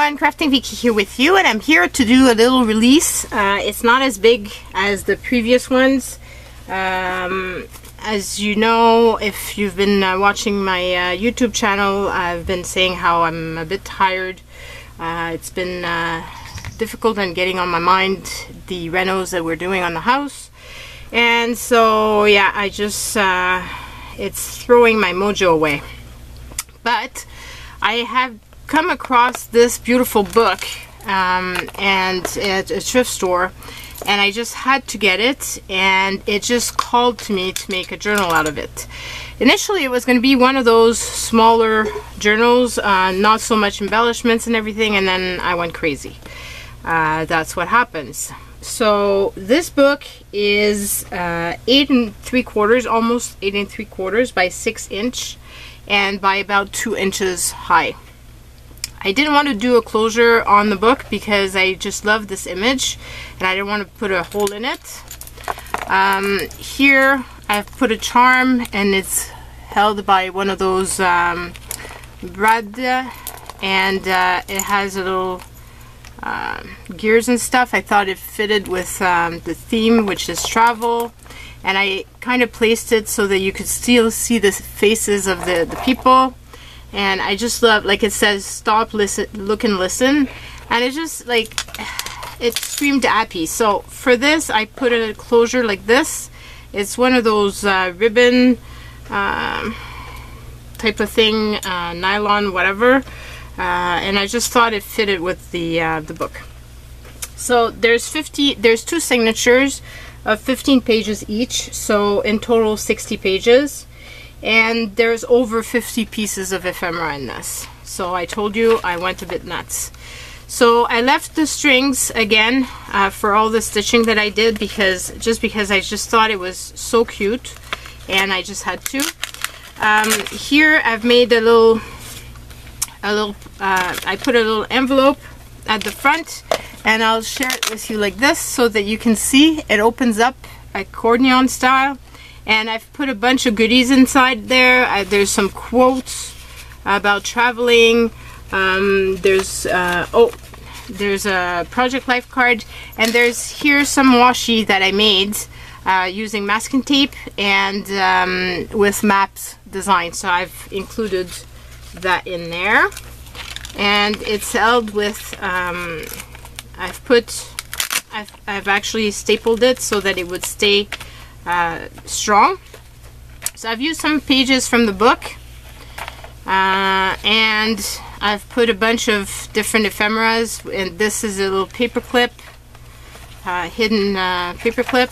everyone, Crafting Vicky here with you, and I'm here to do a little release. It's not as big as the previous ones. As you know, if you've been watching my YouTube channel, I've been saying how I'm a bit tired. It's been difficult and getting on my mind the renos that we're doing on the house, and so yeah, I just it's throwing my mojo away. But I have come across this beautiful book and at a thrift store, and I just had to get it, and it just called to me to make a journal out of it. Initially it was going to be one of those smaller journals, not so much embellishments and everything, and then I went crazy. That's what happens. So this book is 8 3/4, almost 8 3/4 by 6 inch and by about 2 inches high. I didn't want to do a closure on the book because I just love this image and I didn't want to put a hole in it. Here I've put a charm, and it's held by one of those brad, and it has a little gears and stuff. I thought it fitted with the theme, which is travel, and I kind of placed it so that you could still see the faces of the people. And I just love, like it says, stop, listen, look and listen, and it just like, it screamed happy. So for this I put a closure like this. It's one of those ribbon type of thing, nylon, whatever, and I just thought it fitted with the book. So there's 2 signatures of 15 pages each, so in total 60 pages. And there's over 50 pieces of ephemera in this. So I told you I went a bit nuts. So I left the strings again for all the stitching that I did, because I just thought it was so cute, and I just had to. Here I've made a little I put a little envelope at the front, and I'll share it with you like this so that you can see it opens up accordion style. And I've put a bunch of goodies inside there. There's some quotes about traveling. There's a project life card, and there's here some washi that I made using masking tape and with maps design. So I've included that in there, and it's held with I've actually stapled it so that it would stay strong. So I've used some pages from the book, and I've put a bunch of different ephemeras, and this is a little paper clip, hidden paper clip.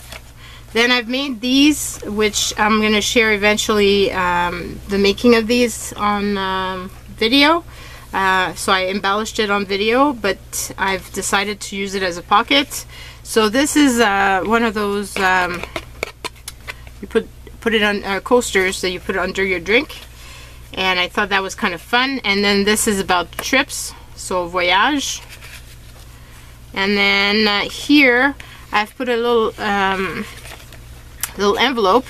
Then I've made these, which I'm going to share eventually, the making of these on video. So I embellished it on video, but I've decided to use it as a pocket. So this is one of those you put it on coasters that you put under your drink, and I thought that was kind of fun. And then this is about trips, so voyage. And then here I've put a little envelope,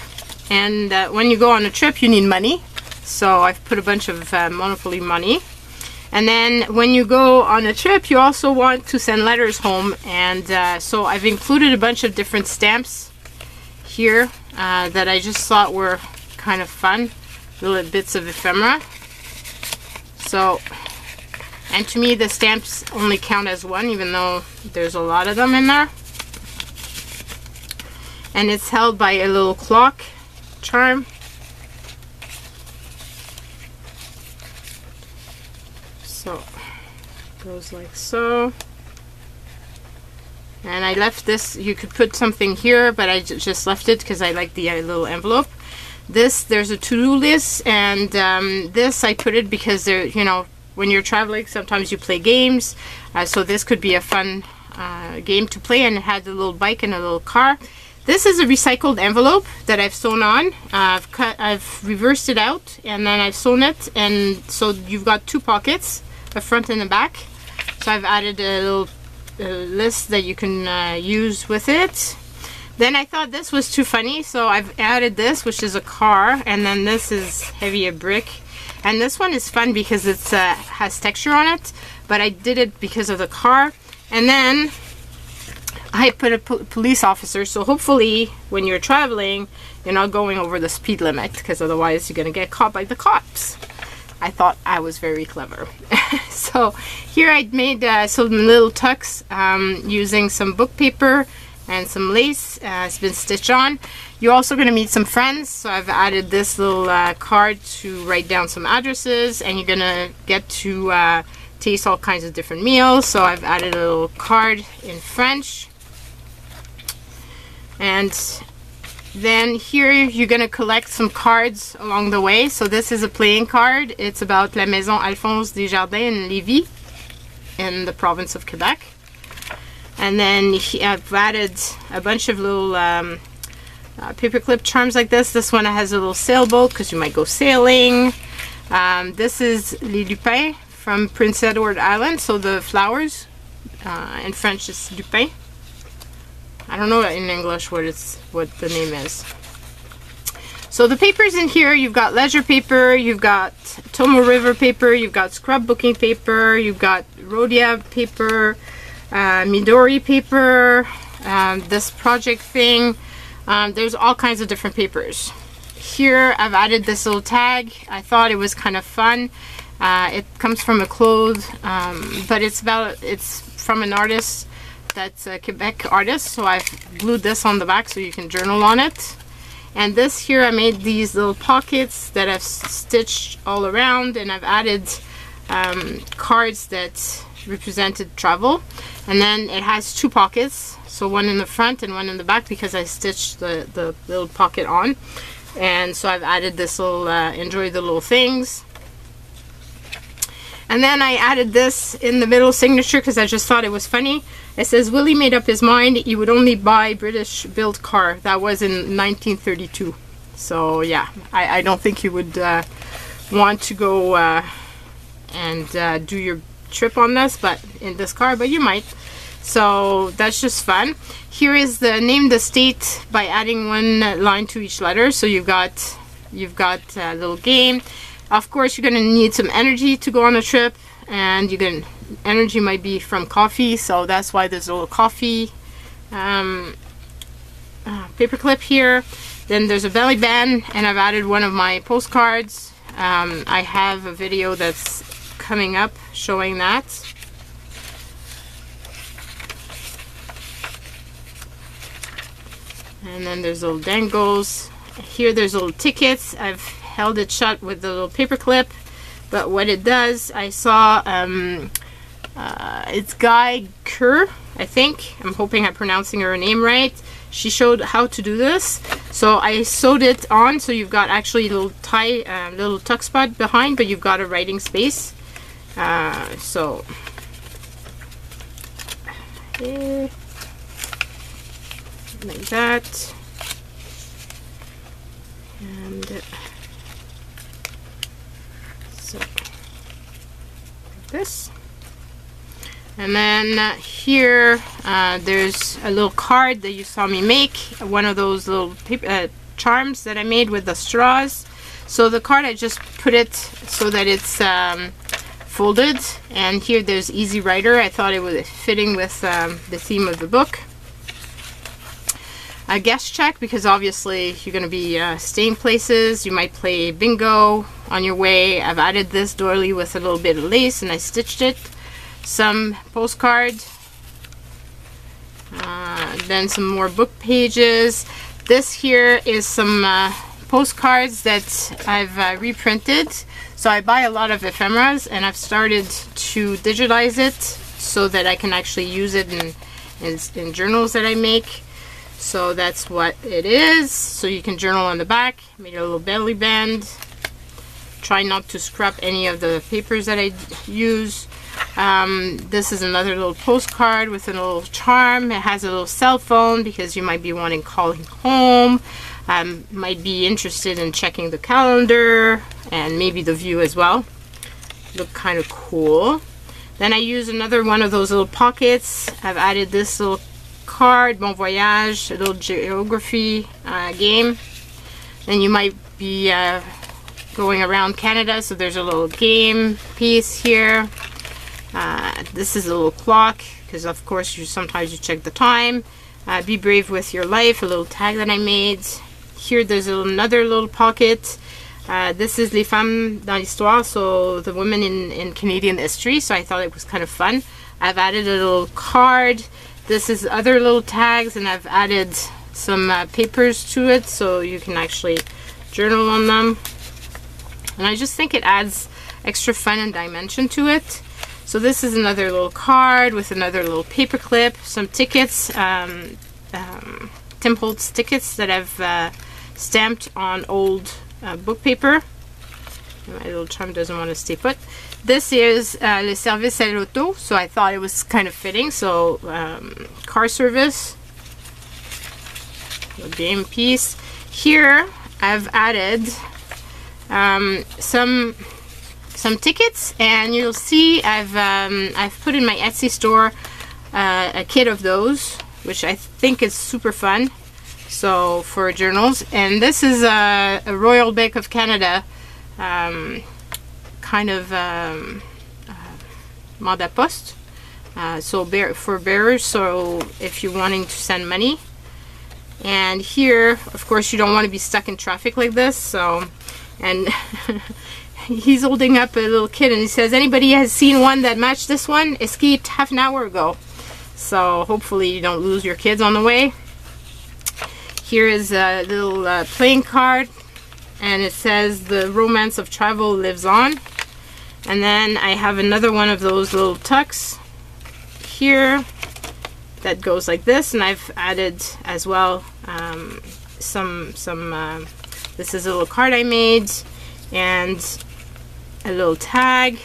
and when you go on a trip you need money, so I've put a bunch of Monopoly money. And then when you go on a trip you also want to send letters home, and so I've included a bunch of different stamps here that I just thought were kind of fun, little bits of ephemera. So, and to me the stamps only count as one, even though there's a lot of them in there. And it's held by a little clock charm. So it goes like so. And I left this, you could put something here, but I just left it because I like the little envelope. There's a to-do list, and this I put it because there, you know, when you're traveling sometimes you play games, so this could be a fun game to play. And it had a little bike and a little car. This is a recycled envelope that I've sewn on. I've reversed it out, and then I've sewn it, and so you've got 2 pockets, a front and a back. So I've added a little list that you can use with it. Then I thought this was too funny, so I've added this, which is a car, and then this is heavy a brick. And this one is fun because it's has texture on it, but I did it because of the car. And then I put a police officer, so hopefully when you're traveling, you're not going over the speed limit, because otherwise you're gonna get caught by the cops. I thought I was very clever. So here I made some little tucks using some book paper and some lace. It's been stitched on. You're also going to meet some friends, so I've added this little card to write down some addresses, and you're going to get to taste all kinds of different meals. So I've added a little card in French. And then here you're going to collect some cards along the way. So this is a playing card. It's about La Maison Alphonse Desjardins in Lévis in the province of Quebec. And then I've added a bunch of little paperclip charms like this. This one has a little sailboat because you might go sailing. This is Les Lupins from Prince Edward Island. So the flowers, in French is Lupin. I don't know in English what the name is. So the papers in here, you've got ledger paper, you've got Tomo River paper, you've got scrapbooking paper, you've got Rhodia paper, Midori paper, this project thing. There's all kinds of different papers. Here I've added this little tag. I thought it was kind of fun. It comes from a cloth, but it's from an artist that's a Quebec artist, so I've glued this on the back so you can journal on it. And this here, I made these little pockets that I've stitched all around, and I've added cards that represented travel. And then it has two pockets, so one in the front and one in the back, because I stitched the little pocket on. And so I've added this little enjoy the little things. And then I added this in the middle signature because I just thought it was funny. It says, Willie made up his mind he would only buy British built car. That was in 1932. So yeah, I don't think you would want to go and do your trip on this, but in this car, but you might. So that's just fun. Here is the name the state by adding one line to each letter. So you've got a little game. Of course, you're going to need some energy to go on a trip, and energy might be from coffee, so that's why there's a little coffee paperclip here. Then there's a belly band, and I've added one of my postcards. I have a video that's coming up showing that. And then there's little dangles. Here there's little tickets. I've held it shut with the little paper clip, but what it does, I saw it's Guy Kerr, I think. I'm hoping I'm pronouncing her name right. She showed how to do this, so I sewed it on. So you've got actually a little little tuck spot behind, but you've got a writing space. So like that, and so like this. And then here there's a little card that you saw me make, one of those little paper, charms that I made with the straws. So the card, I just put it so that it's folded, and here there's Easy Writer. I thought it was fitting with the theme of the book. A guest check, because obviously you're going to be staying places. You might play bingo on your way. I've added this doily with a little bit of lace, and I stitched it. Some postcard, then some more book pages. This here is some postcards that I've reprinted. So I buy a lot of ephemeras, and I've started to digitize it so that I can actually use it in journals that I make. So that's what it is. So you can journal on the back. Made a little belly band. Try not to scrap any of the papers that I use. This is another little postcard with a little charm. It has a little cell phone because you might be wanting calling home. Might be interested in checking the calendar and maybe the view as well. Look kind of cool. Then I use another one of those little pockets. I've added this little card, Bon Voyage, a little geography game. Then you might be going around Canada, so there's a little game piece here. This is a little clock, because of course sometimes you check the time. Be brave with your life, a little tag that I made. Here there's another little pocket. This is Les Femmes dans l'Histoire, so the women in Canadian history, so I thought it was kind of fun. I've added a little card. This is other little tags, and I've added some papers to it so you can actually journal on them. And I just think it adds extra fun and dimension to it. So this is another little card with another little paper clip, some tickets, Tim Holtz tickets that I've stamped on old book paper. My little charm doesn't want to stay put. This is Le Service à l'Auto, so I thought it was kind of fitting. So car service, a game piece. Here I've added some tickets, and you'll see I've put in my Etsy store a kit of those, which I think is super fun. So for journals, and this is a Royal Bank of Canada kind of mandat poste, so for bearers, so if you're wanting to send money. And here of course you don't want to be stuck in traffic like this, so, and he's holding up a little kid and he says, anybody has seen one that matched this one? Escaped half an hour ago. So hopefully you don't lose your kids on the way. Here is a little playing card, and it says the romance of travel lives on. And then I have another one of those little tucks here that goes like this, and I've added as well this is a little card I made and a little tag.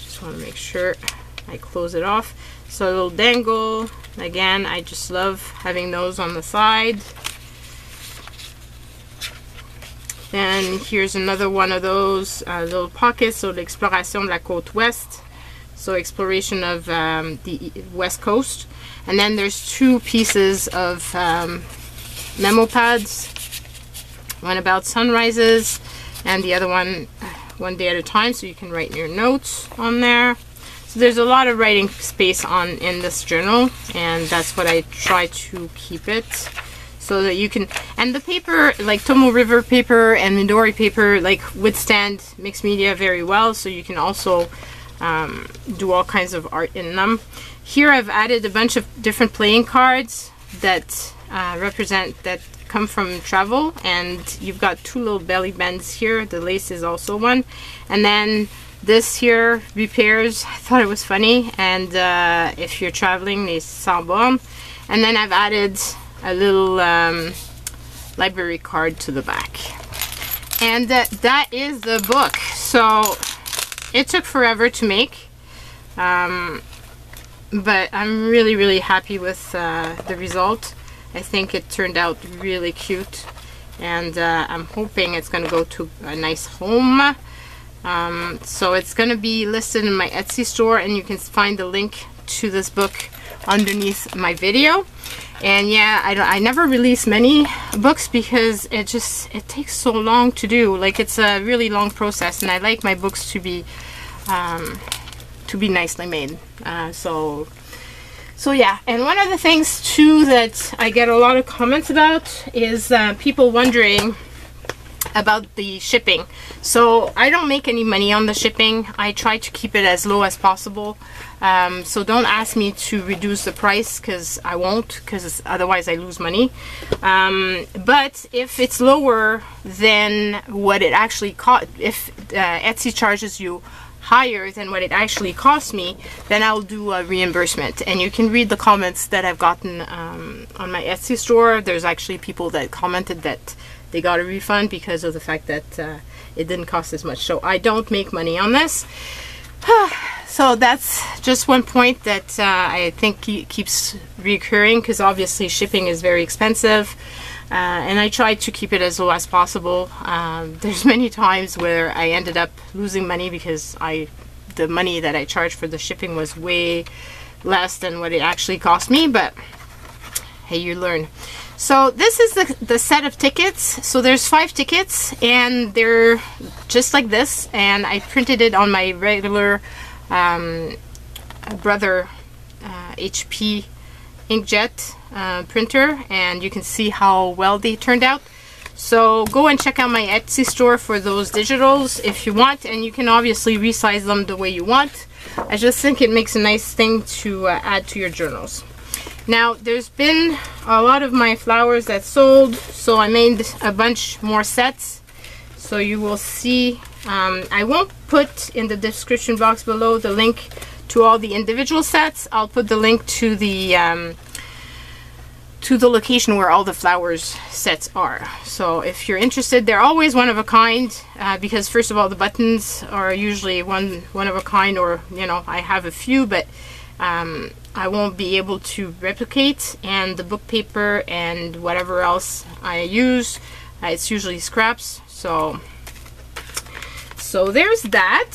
Just want to make sure I close it off. So a little dangle. Again, I just love having those on the side. Then here's another one of those little pockets. So l'exploration de la côte ouest. So exploration of the west coast. And then there's two pieces of memo pads. One about sunrises and the other one day at a time, so you can write your notes on there. So there's a lot of writing space in this journal, and that's what I try to keep it, so that you can, and the paper, like Tomo River paper and Midori paper, like withstand mixed media very well, so you can also do all kinds of art in them. Here I've added a bunch of different playing cards that that come from travel, and you've got two little belly bands here. The lace is also one, and then this here, repairs, I thought it was funny, and if you're traveling, les sans bornes. And then I've added a little library card to the back, and that is the book. So it took forever to make, but I'm really happy with the result. I think it turned out really cute, and I'm hoping it's going to go to a nice home. So it's going to be listed in my Etsy store, and you can find the link to this book underneath my video. And yeah, I never release many books because it takes so long to do. Like, it's a really long process, and I like my books to be nicely made. So yeah, and one of the things too that I get a lot of comments about is people wondering about the shipping. So I don't make any money on the shipping. I try to keep it as low as possible. So don't ask me to reduce the price, because I won't, because otherwise I lose money. But if it's lower than what it actually costs, if Etsy charges you higher than what it actually cost me, then I'll do a reimbursement. And you can read the comments that I've gotten on my Etsy store. There's actually people that commented that they got a refund because of the fact that it didn't cost as much. So I don't make money on this. So that's just one point that I think keeps recurring, because obviously shipping is very expensive. And I try to keep it as low as possible. There's many times where I ended up losing money because the money that I charged for the shipping was way less than what it actually cost me, but hey, you learn. So this is the set of tickets. So there's 5 tickets, and they're just like this, and I printed it on my regular Brother HP inkjet printer, and you can see how well they turned out. So go and check out my Etsy store for those digitals if you want, and you can obviously resize them the way you want. I just think it makes a nice thing to add to your journals. Now, there's been a lot of my flowers that sold, so I made a bunch more sets. So you will see, I won't put in the description box below the link to all the individual sets. I'll put the link to the location where all the flowers sets are. So if you're interested, they're always one of a kind, because first of all, the buttons are usually one of a kind, or you know, I have a few, but I won't be able to replicate, and the book paper and whatever else I use, it's usually scraps. So there's that.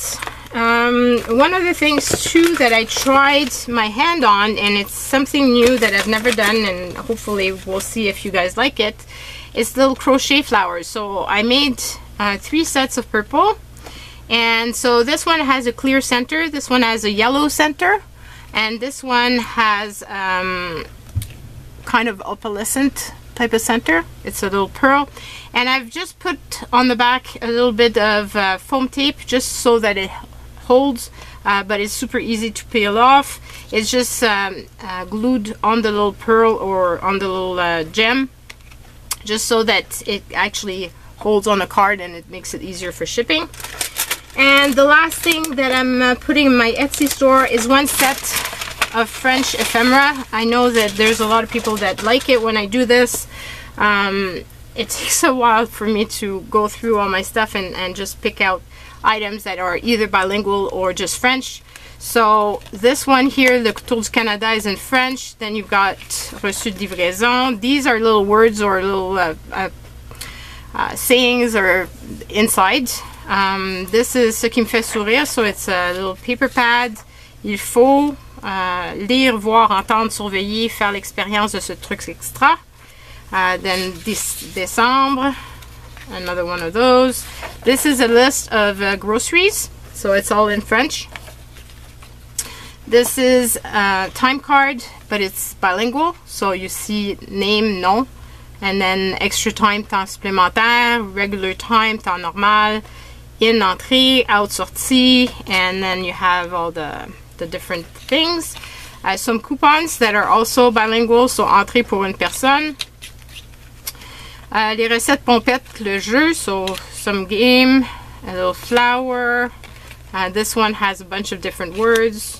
One of the things too that I tried my hand on, and it's something new that I've never done, and hopefully we'll see if you guys like it, is little crochet flowers. So I made 3 sets of purple, and so this one has a clear center, this one has a yellow center, and this one has kind of opalescent type of center. It's a little pearl, and I've just put on the back a little bit of foam tape just so that it holds, but it's super easy to peel off. It's just glued on the little pearl or on the little gem, just so that it actually holds on a card and it makes it easier for shipping. And the last thing that I'm putting in my Etsy store is one set of French ephemera. I know that there's a lot of people that like it when I do this. It takes a while for me to go through all my stuff and just pick out items that are either bilingual or just French. So this one here, Le Couteau du Canada, is in French. Then you've got Reçu de livraison. These are little words or little sayings or inside. This is Ce qui me fait sourire, so it's a little paper pad. Il faut lire, voir, entendre, surveiller, faire l'expérience de ce truc extra. Then Décembre, another one of those. This is a list of groceries, so it's all in French. This is a time card, but it's bilingual, so you see name, nom, and then extra time, temps supplémentaire, regular time, temps normal, in, entrée, out, sortie, and then you have all the different things. Some coupons that are also bilingual, so entrée pour une personne. Les recettes pompettes, le jeu, so some game, a little flower. This one has a bunch of different words.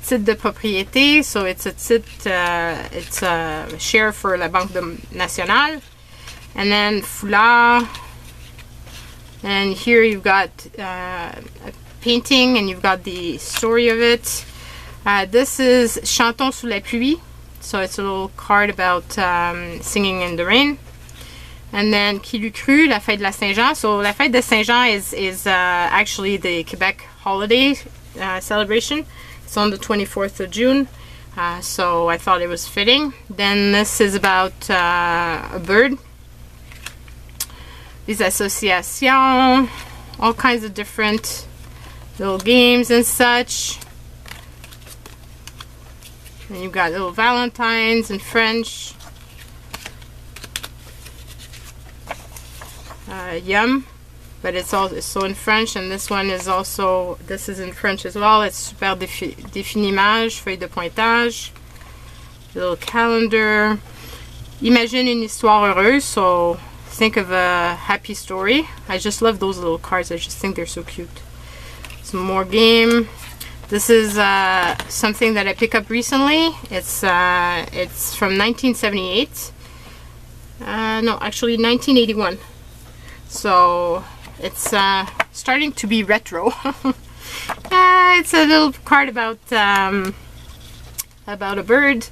Titre de propriété, so it's a titre, it's a share for la Banque Nationale. And then foulard. And here you've got a painting, and you've got the story of it. This is Chantons sous la pluie, so it's a little card about singing in the rain. And then Qui l'eût cru, la fête de la Saint-Jean. So la fête de Saint-Jean is actually the Quebec holiday celebration. It's on the 24th of June, so I thought it was fitting. Then this is about a bird. These associations, all kinds of different little games and such. And you've got little valentines in French. Yum, but it's also in French, and this one is also, this is in French as well. It's super définimage, feuille de pointage, little calendar. Imagine une histoire heureuse, so think of a happy story. I just love those little cards. I just think they're so cute. Some more game. This is something that I picked up recently. It's from 1978. No, actually 1981. So it's starting to be retro. It's a little card about a bird.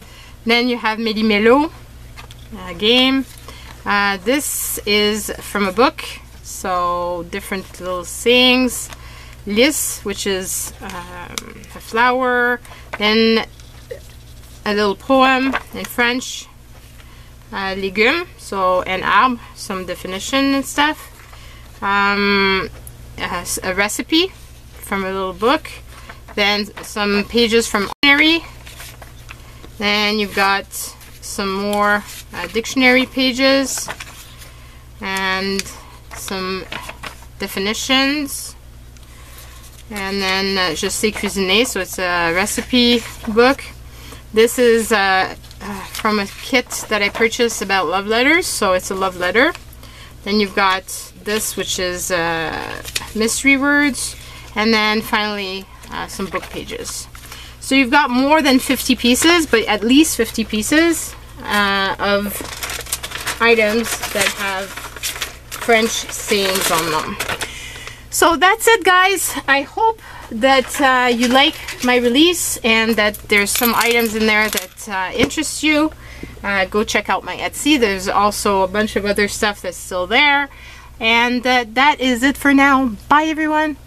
Then you have Méli Mélo, a game. This is from a book, so different little sayings. Lys, which is a flower. Then a little poem in French. Légumes, so an arbre, some definition and stuff. A recipe from a little book. Then some pages from dictionary. Then you've got some more dictionary pages and some definitions. And then Je sais cuisiner, so it's a recipe book. This is from a kit that I purchased about love letters, so it's a love letter. Then you've got this, which is mystery words, and then finally some book pages. So you've got more than 50 pieces, but at least 50 pieces of items that have French sayings on them. So that's it, guys. I hope that you like my release and that there's some items in there that interest you. Go check out my Etsy. There's also a bunch of other stuff that's still there. And that is it for now. Bye, everyone.